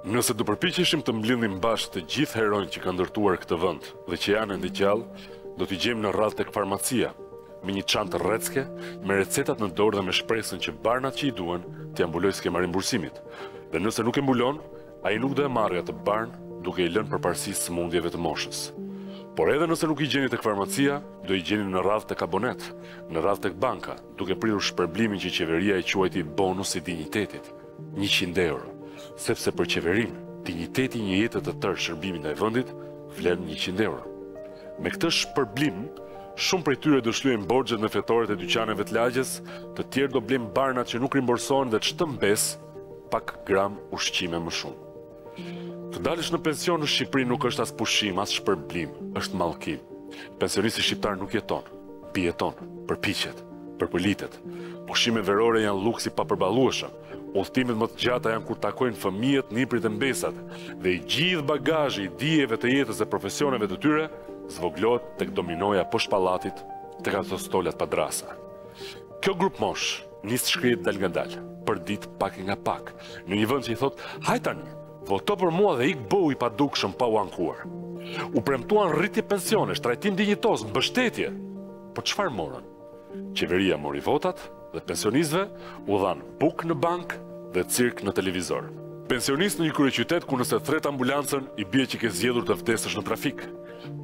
Nëse do përpiqeshim të mbledhim bashkë të gjithë heronjtë që kanë ndërtuar këtë vend dhe që janë ende gjallë, do t'i gjejmë në radhë tek farmacia, me një çantë rrecke, me recetat në dorë dhe me shpresën që barnat që i duan t'i ambuloj skema rimbursimit. Dhe nëse nuk e mbulon, ai nuk do e marrë atë barn duke i lënë përparësi sëmundjeve të moshës. Por edhe nëse nuk i gjeni tek farmacia, do i gjeni në radhë tek abonet, në radhë tek banka, duke prirur shpërblimin që qeveria e quajti bonus i dinjitetit, 100 euro. Sepse për qeverin, dinjiteti një jetë të tërë shërbimi ndaj vendit vlen 100 euro. Me këtë shpërblim, shumë prej tyre do shlyejnë borxhet në fletoret e dyqaneve të lagjes, të tjerë do blejnë barnat që nuk rimbursohen dhe ç'të mbes pak gram ushqime më shumë. Të dalësh në pension në Shqipëri nuk është as pushim, as shpërblim, është mallkim. Pensionisti shqiptar nuk jeton, pijeton, përpiqet, përpolitet. Pushime verore janë luks i papërballueshëm. Udhëtimet më të gjata janë kur takojnë fëmijët, niprit e mbesat, dhe i gjithë bagazhi i dijeve të jetës dhe profesioneve të tyre zvoglohet tek dominoja poshtë pallatit, tek ato stolat pa drasa. Kjo grup mosh nis shkrihet dal nga dal, për ditë pak nga pak, në një vend që i thot, haj tani, voto për mua dhe ik bëu i padukshëm pa u ankuar. U premtuan rritje pensionesh, trajtim dinjitoz, mbështetje. Po çfarë morën? Qeveria mori votat dhe pensionistëve u dhan buk në bank dhe cirk në televizor. Pensionist në një kryeqytet ku nëse thret ambulancën i bie që ke zgjedhur të vdesësh në trafik.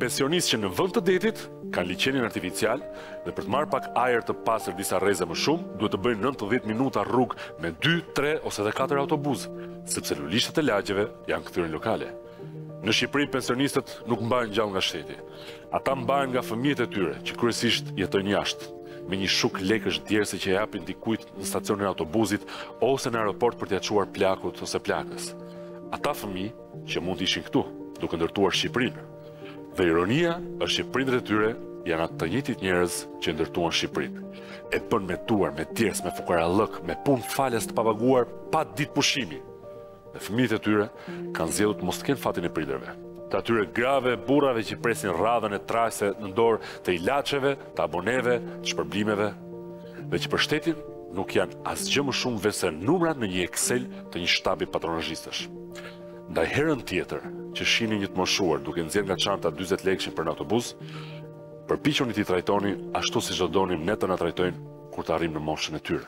Pensionist që në vend të detit kanë liçenin artificial dhe për të marrë pak ajër të pastër disa rreze më shumë, duhet të bëjnë 90 minuta rrugë me 2, 3 ose edhe 4 autobus, sepse lulishtat e lagjeve janë kthyer në lokale. Në Shqipëri pensionistët nuk mbahen gjallë nga shteti. Ata mbahen nga fëmijët e tyre, që kryesisht jetojnë jashtë, me një shuk lekësh djerse që japin dikujt në stacionin e autobusit ose në aeroport për t'ia çuar plakut ose plakës. Ata fëmijë që mund të ishin këtu, duke ndërtuar Shqipërinë. Dhe ironia është që prindërit e tyre janë atë të njëjtit njerëz që ndërtuan Shqipërinë. E bën me tuar, me tjerës, me fukarallëk, me punë falas të papaguar pa ditë pushimi. Dhe fëmijët e tyre kanë zgjedhur të mos kenë fatin e prindërve. Të atyre grave, burrave që presin radhën e trajse në dorë të ilaçeve, të aboneve, të shpërblimeve, dhe që për shtetin nuk janë asgjë më shumë veçse numra në një Excel të një shtabi patronazhistësh. Ndaj herën tjetër që shihni një të moshuar duke nxjerrë nga çanta 40 lekë për në autobus, përpiquni t'i trajtoni ashtu siç do donim ne të na trajtojnë kur të arrijmë në moshën e tyre.